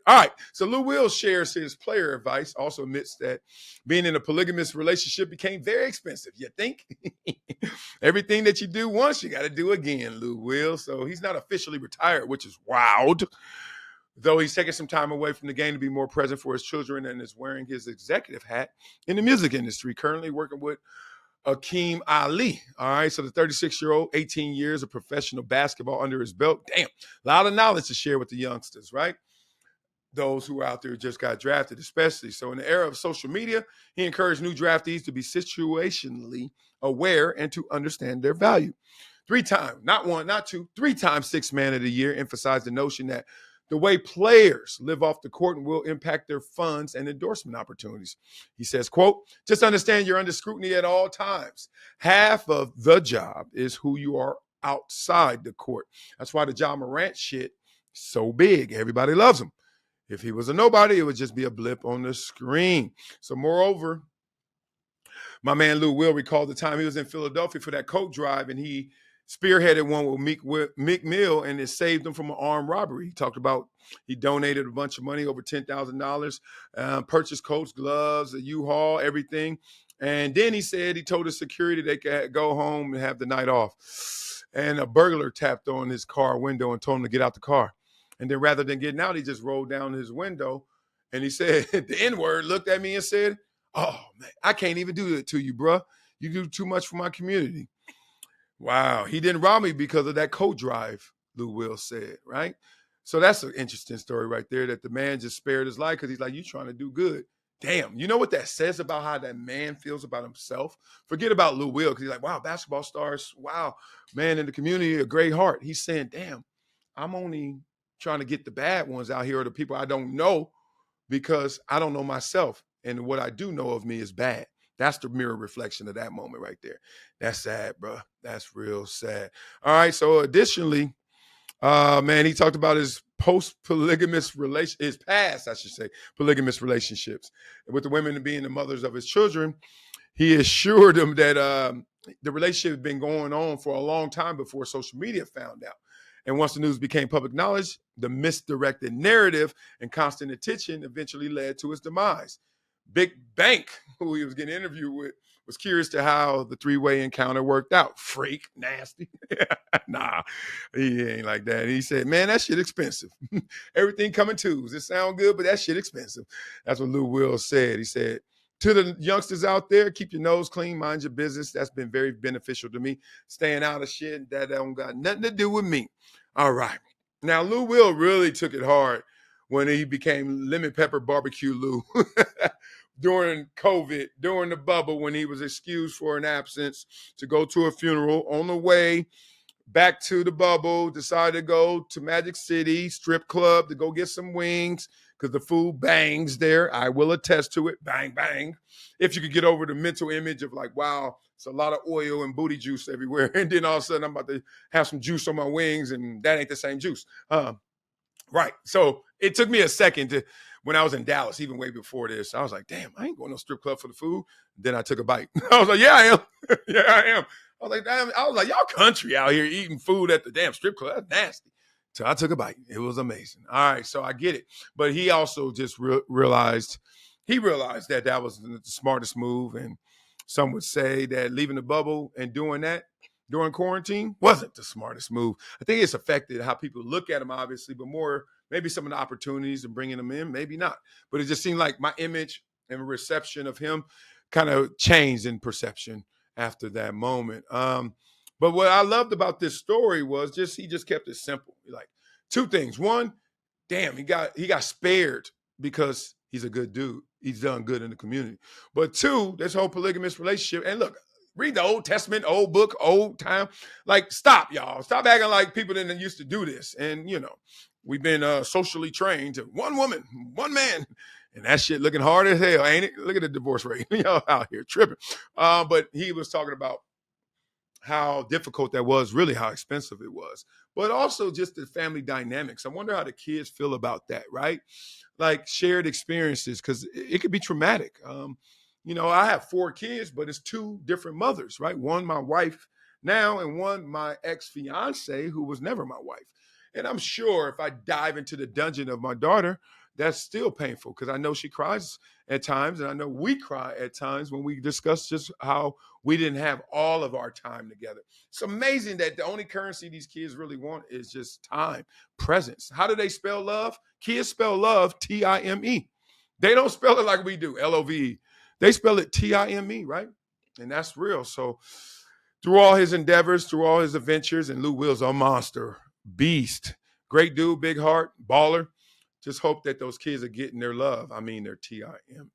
All right. So Lou Will shares his player advice, also admits that being in a polygamous relationship became very expensive. You think? Everything that you do once, you got to do again, Lou Will. So he's not officially retired, which is wild. Though he's taking some time away from the game to be more present for his children and is wearing his executive hat in the music industry, currently working with Akeem Ali. All right. So the 36-year-old, 18 years of professional basketball under his belt. Damn. A lot of knowledge to share with the youngsters, right? Those who are out there just got drafted, especially. So in the era of social media, he encouraged new draftees to be situationally aware and to understand their value. 3-time, not one, not two, 3-time sixth man of the year, emphasized the notion that the way players live off the court will impact their funds and endorsement opportunities. He says, quote, just understand you're under scrutiny at all times. Half of the job is who you are outside the court. That's why the Ja Morant shit is so big. Everybody loves him. If he was a nobody, it would just be a blip on the screen. So moreover, my man Lou Will recalled the time he was in Philadelphia for that coat drive, and he spearheaded one with Meek Mill, and it saved him from an armed robbery. He talked about he donated a bunch of money, over $10,000, purchased coats, gloves, a U-Haul, everything. And then he said he told his security they could go home and have the night off. And a burglar tapped on his car window and told him to get out the car. And then rather than getting out, he just rolled down his window and he said, the N-word, looked at me and said, oh, man, I can't even do it to you, bruh. You do too much for my community. Wow. He didn't rob me because of that coat drive, Lou Will said, right? So that's an interesting story right there, that the man just spared his life because he's like, you trying to do good. Damn. You know what that says about how that man feels about himself? Forget about Lou Will, because he's like, wow, basketball stars, wow, man in the community, a great heart. He's saying, damn, I'm only trying to get the bad ones out here, or the people I don't know, because I don't know myself. And what I do know of me is bad. That's the mirror reflection of that moment right there. That's sad, bro. That's real sad. All right. So additionally, man, he talked about his polygamous relationships with the women being the mothers of his children. He assured them that the relationship had been going on for a long time before social media found out. And once the news became public knowledge, the misdirected narrative and constant attention eventually led to his demise. Big Bank, who he was getting interviewed with, was curious to how the three-way encounter worked out. Freak, nasty. Nah, he ain't like that. He said, man, that shit expensive. Everything coming twos. It sound good, but that shit expensive. That's what Lou Will said. He said, to the youngsters out there, keep your nose clean, mind your business. That's been very beneficial to me. Staying out of shit, that don't got nothing to do with me. All right. Now, Lou Will really took it hard when he became Lemon Pepper Barbecue Lou during COVID, during the bubble, when he was excused for an absence to go to a funeral. On the way back to the bubble, decided to go to Magic City strip club to go get some wings because the food bangs there. I will attest to it. Bang, bang. If you could get over the mental image of like, wow, it's a lot of oil and booty juice everywhere. And then all of a sudden I'm about to have some juice on my wings and that ain't the same juice. Right. So it took me a second to, when I was in Dallas, even way before this, I was like, damn, I ain't going to no strip club for the food. Then I took a bite. I was like, yeah, I am. Yeah, I am. I was like, damn, I was like, y'all country out here eating food at the damn strip club. That's nasty. So I took a bite. It was amazing. All right. So I get it. But he also just realized that that was the smartest move. And some would say that leaving the bubble and doing that during quarantine wasn't the smartest move. I think it's affected how people look at him, obviously, but more maybe some of the opportunities and bringing him in, maybe not. But it just seemed like my image and reception of him kind of changed in perception after that moment. But what I loved about this story was he just kept it simple. Like two things. One, damn, he got spared because he's a good dude. He's done good in the community. But two, this whole polygamous relationship. And look, read the Old Testament, old book, old time. Like, stop, y'all. Stop acting like people didn't used to do this. And, we've been socially trained to one woman, one man. And that shit looking hard as hell, ain't it? Look at the divorce rate. Y'all out here tripping. But he was talking about how difficult that was, really how expensive it was. But also just the family dynamics. I wonder how the kids feel about that, right? Like shared experiences, because it could be traumatic. I have 4 kids, but it's 2 different mothers, right? One, my wife now, and one, my ex-fiance, who was never my wife. And I'm sure if I dive into the dungeon of my daughter, that's still painful because I know she cries at times, and I know we cry at times when we discuss just how we didn't have all of our time together. It's amazing that the only currency these kids really want is just time, presence. How do they spell love? Kids spell love Time. They don't spell it like we do, Love. They spell it Time, right? And that's real. So through all his endeavors, through all his adventures, and Lou Will's a monster, beast, great dude, big heart, baller. Just hope that those kids are getting their love. I mean, their Time.